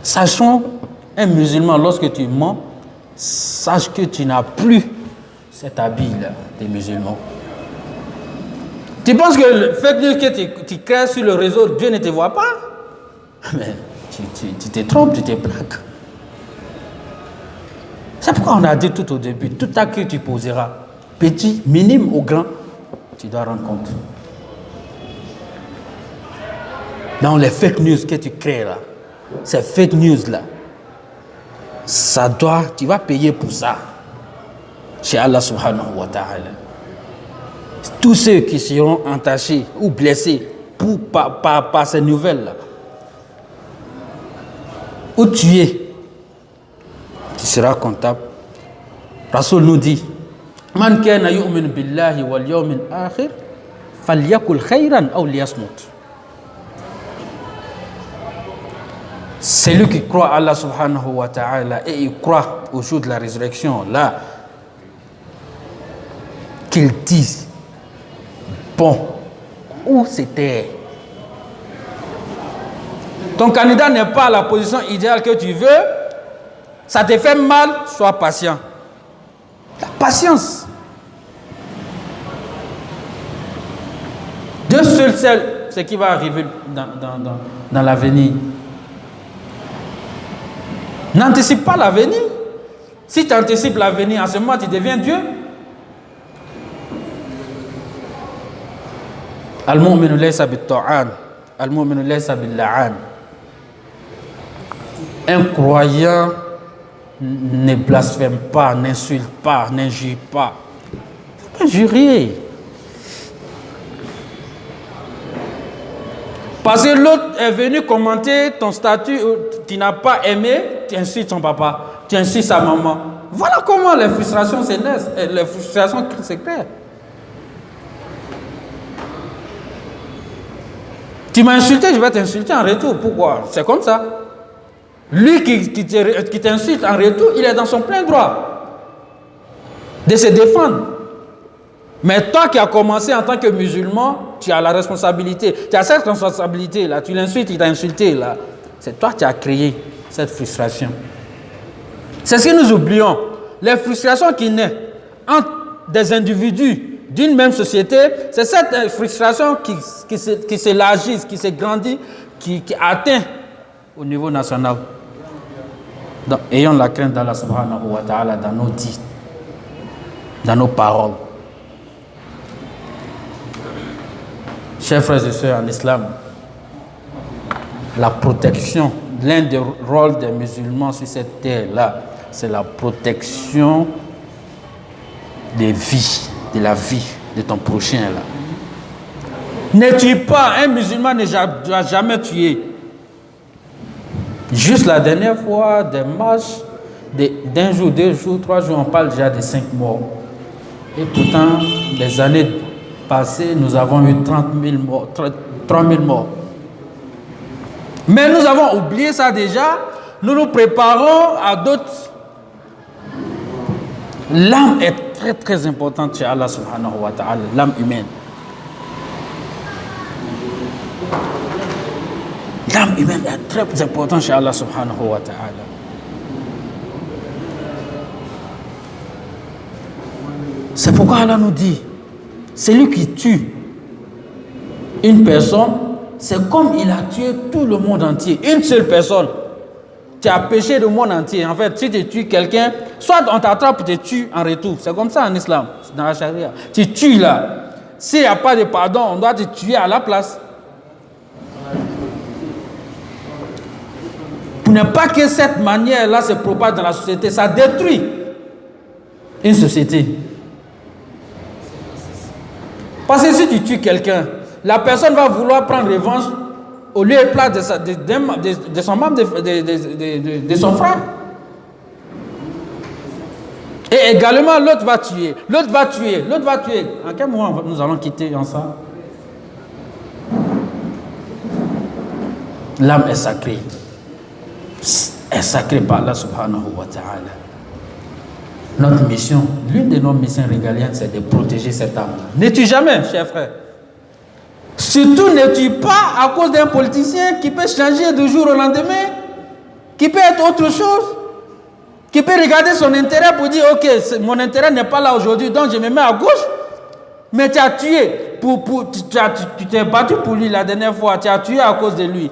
Sachons, un musulman, lorsque tu mens, sache que tu n'as plus cet habit-là des musulmans. Tu penses que le fake news que tu crées sur le réseau, Dieu ne te voit pas? Mais tu te trompes, tu te plaques. C'est pourquoi on a dit tout au début, tout acte que tu poseras, petit, minime ou grand, tu dois rendre compte. Dans les fake news que tu crées là, ces fake news là, tu vas payer pour ça. Chez Allah subhanahu wa ta'ala. Tous ceux qui seront entachés ou blessés par ces nouvelles-là, ou tués, tu seras comptable. Rasoul nous dit, Man kana yu'min billahi wal yawmil akhir, falyakul khayran aw liyasmut. Celui qui croit à Allah subhanahu wa ta'ala et il croit au jour de la résurrection, là, qu'il dise bon ou c'était. Ton candidat n'est pas à la position idéale que tu veux, ça te fait mal, sois patient. La patience. Dieu seul sait ce qui va arriver dans l'avenir. N'anticipe pas l'avenir. Si tu anticipes l'avenir, en ce moment tu deviens Dieu. Al-mu'minu laysa bit-ta'an, al-mu'minu laysa bil-la'an. Un croyant ne blasphème pas, n'insulte pas, n'injure pas. Il faut pas injurier. Parce que l'autre est venu commenter ton statut, tu n'as pas aimé, tu insultes ton papa, tu insultes sa maman. Voilà comment les frustrations se naissent, les frustrations se créent. Tu m'as insulté, je vais t'insulter en retour. Pourquoi? C'est comme ça. Lui qui t'insulte en retour, il est dans son plein droit de se défendre. Mais toi qui as commencé en tant que musulman, tu as la responsabilité. Tu as cette responsabilité-là. Tu l'insultes, il t'a insulté là. C'est toi qui as créé cette frustration. C'est ce que nous oublions. Les frustrations qui naissent entre des individus d'une même société, c'est cette frustration qui s'élargit, qui se grandit, qui atteint au niveau national. Donc, ayons la crainte d'Allah subhanahu wa ta'ala dans nos dits, dans nos paroles. Chers frères et sœurs en islam, la protection, l'un des rôles des musulmans sur cette terre-là, c'est la protection des vies, de la vie de ton prochain là. Ne tue pas, un musulman ne doit jamais tuer. Juste la dernière fois, des marches d'un jour, 2 jours, 3 jours, on parle déjà de 5 morts. Et pourtant, les années passées, nous avons eu 30 000 morts, 3 000 morts. Mais nous avons oublié ça déjà, nous nous préparons à d'autres. L'âme est très très importante chez Allah subhanahu wa ta'ala, l'âme humaine. L'âme humaine est très importante chez Allah subhanahu wa ta'ala. C'est pourquoi Allah nous dit, celui qui tue une personne, c'est comme il a tué tout le monde entier. Une seule personne. Tu as péché le monde entier. En fait, si tu tues quelqu'un, soit on t'attrape et tu tues en retour. C'est comme ça en islam, dans la charia. Tu tues là. S'il n'y a pas de pardon, on doit te tuer à la place. Pour ne pas que cette manière-là se propage dans la société, ça détruit une société. Parce que si tu tues quelqu'un, la personne va vouloir prendre revanche au lieu et place de son membre, de son frère. Et également, l'autre va tuer, l'autre va tuer, l'autre va tuer. À quel moment nous allons quitter ensemble? L'âme est sacrée. Est sacrée par Allah subhanahu wa ta'ala. Notre mission, l'une de nos missions régaliennes, c'est de protéger cette âme. Ne tue jamais, chers frères. Surtout ne tue pas à cause d'un politicien qui peut changer de jour au lendemain. qui peut être autre chose, qui peut regarder son intérêt pour dire, ok, mon intérêt n'est pas là aujourd'hui, donc je me mets à gauche, mais tu as tué, tu t'es battu pour lui la dernière fois, tu as tué à cause de lui,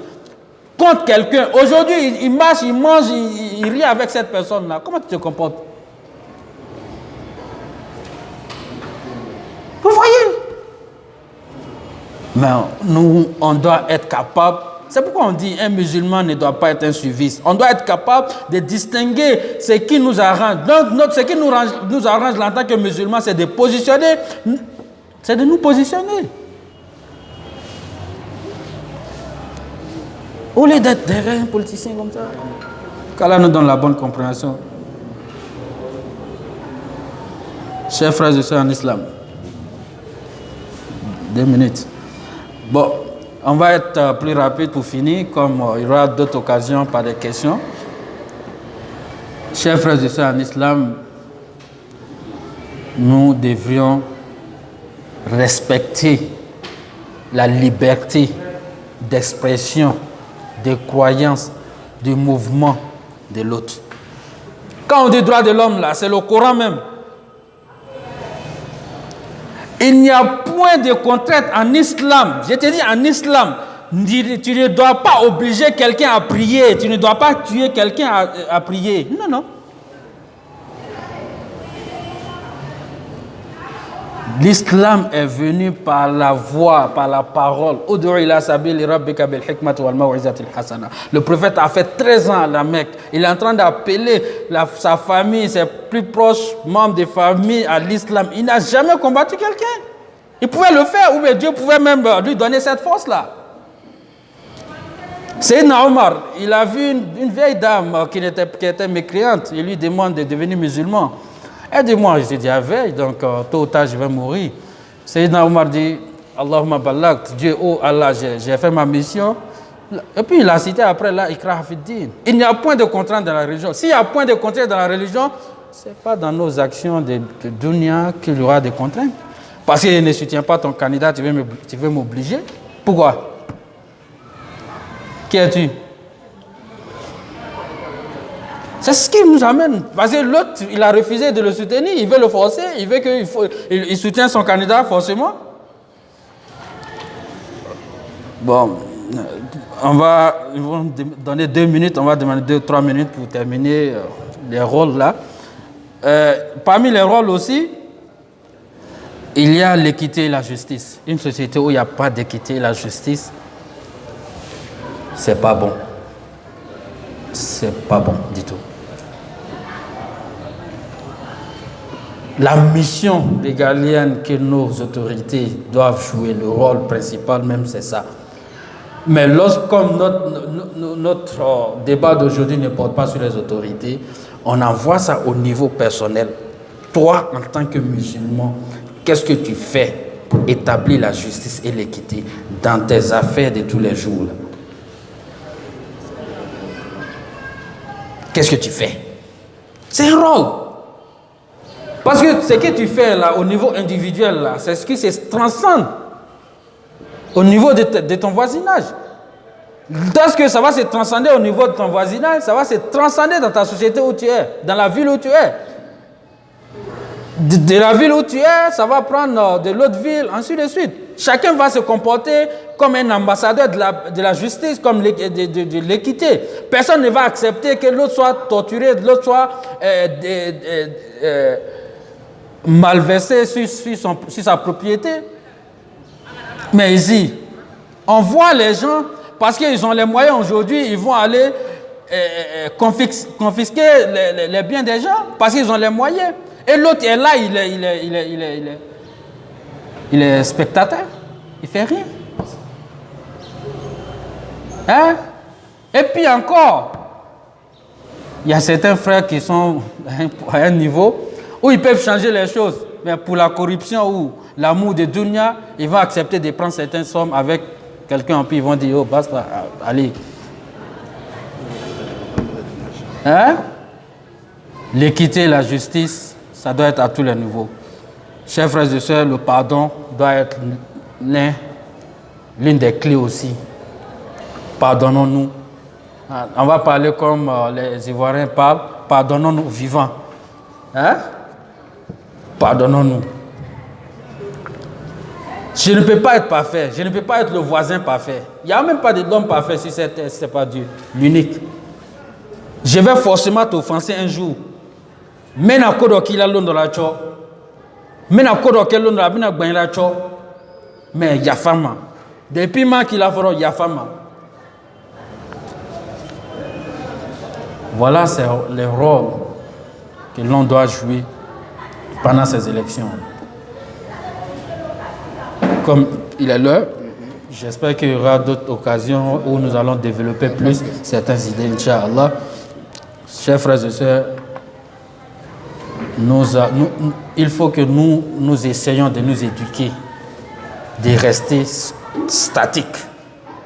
contre quelqu'un. Aujourd'hui, il marche, il mange, il rit avec cette personne-là. Comment tu te comportes? Vous voyez? Mais nous, on doit être capable. C'est pourquoi on dit un musulman ne doit pas être un suiviste. On doit être capable de distinguer ce qui nous arrange. Donc, ce qui nous arrange en tant que musulman, c'est de positionner, c'est de nous positionner. Au lieu d'être derrière un politicien comme ça. Qu'Allah nous donne la bonne compréhension. Chers frères et sœurs en islam, 2 minutes. Bon, on va être plus rapide pour finir, comme il y aura d'autres occasions par des questions. Chers frères et sœurs en islam, nous devrions respecter la liberté d'expression, de croyance, de mouvement de l'autre. Quand on dit droit de l'homme, là, c'est le Coran même. Il n'y a point de contrainte en islam. Je te dis en islam, tu ne dois pas obliger quelqu'un à prier. Tu ne dois pas tuer quelqu'un à prier. Non, non. L'islam est venu par la voix, par la parole. Le prophète a fait 13 ans à la Mecque. Il est en train d'appeler sa famille, ses plus proches membres de famille à l'islam. Il n'a jamais combattu quelqu'un. Il pouvait le faire, ou bien Dieu pouvait même lui donner cette force-là. Sayyidina Omar, il a vu une vieille dame qui était mécréante. Il lui demande de devenir musulman. Aide-moi, je dis, veille, donc tôt ou tard je vais mourir. Sayyidina Omar dit, Allahumma balagh, Dieu, oh Allah, j'ai fait ma mission. Et puis il a cité après, là, Ikrah Fiddin. Il n'y a point de contrainte dans la religion. S'il y a point de contrainte dans la religion, ce n'est pas dans nos actions de dunya qu'il y aura des contraintes. Parce qu'il ne soutient pas ton candidat, tu veux m'obliger. Pourquoi? Qui es-tu? C'est ce qui nous amène. Parce que l'autre, il a refusé de le soutenir, il veut le forcer, il veut qu'il soutienne son candidat forcément. Bon, on va donner 2 minutes, on va demander 2-3 minutes pour terminer les rôles là. Parmi les rôles aussi, il y a l'équité et la justice. Une société où il n'y a pas d'équité et la justice, c'est pas bon. C'est pas bon du tout. La mission régalienne que nos autorités doivent jouer, le rôle principal même, c'est ça. Mais comme notre débat d'aujourd'hui ne porte pas sur les autorités, on envoie ça au niveau personnel. Toi, en tant que musulman, qu'est-ce que tu fais pour établir la justice et l'équité dans tes affaires de tous les jours là? Qu'est-ce que tu fais? C'est un rôle. Parce que ce que tu fais là, au niveau individuel, là, c'est ce qui se transcende au niveau de ton voisinage. Lorsque ça va se transcender au niveau de ton voisinage, ça va se transcender dans ta société où tu es, dans la ville où tu es. De la ville où tu es, ça va prendre de l'autre ville, ainsi de suite. Chacun va se comporter comme un ambassadeur de la justice, comme de l'équité. Personne ne va accepter que l'autre soit torturé, l'autre soit malversé sur sa propriété. Mais ici, on voit les gens, parce qu'ils ont les moyens aujourd'hui, ils vont aller confisquer les biens des gens, parce qu'ils ont les moyens. Et l'autre est là, il est spectateur, il fait rien. Hein? Et puis encore, il y a certains frères qui sont à un niveau où ils peuvent changer les choses. Mais pour la corruption ou l'amour de dunya, ils vont accepter de prendre certaines sommes avec quelqu'un, puis ils vont dire, oh, basta, allez. Hein? L'équité et la justice, ça doit être à tous les niveaux. Chers frères et sœurs, le pardon doit être l'une des clés aussi. Pardonnons-nous. On va parler comme les Ivoiriens parlent, pardonnons-nous vivants. Hein? Pardonnons-nous. Je ne peux pas être parfait, je ne peux pas être le voisin parfait. Il n'y a même pas d'homme parfait si ce n'est pas Dieu, l'unique. Je vais forcément t'offenser un jour. Mais na kodo kila londo la cho. Mais na kodo kila londo la bina gben la cho. Mais yafama. Depuis ma qu'il a fait yafama. Voilà c'est le rôle que l'on doit jouer pendant ces élections. Comme il est l'heure, j'espère qu'il y aura d'autres occasions où nous allons développer plus certaines idées, Inch'Allah. Chers frères et sœurs, il faut que nous essayions de nous éduquer, de rester statiques.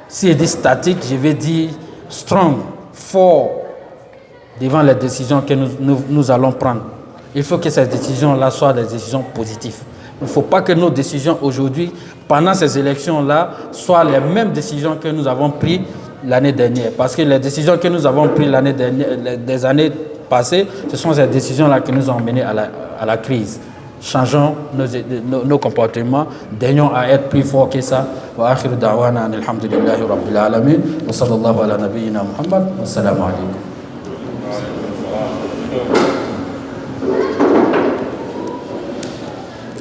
Si je dis statique, je vais dire strong, fort, devant les décisions que nous allons prendre. Il faut que ces décisions-là soient des décisions positives. Il ne faut pas que nos décisions aujourd'hui, pendant ces élections-là, soient les mêmes décisions que nous avons prises l'année dernière. Parce que les décisions que nous avons prises l'année dernière, des années passées, ce sont ces décisions-là qui nous ont menés à la crise. Changeons nos comportements, daignons à être plus forts que ça. Wa akhiru da'wana alhamdulillahi rabbil alamin. Wa sallallahu ala nabiyyina Muhammad. Wa salamu alaykum.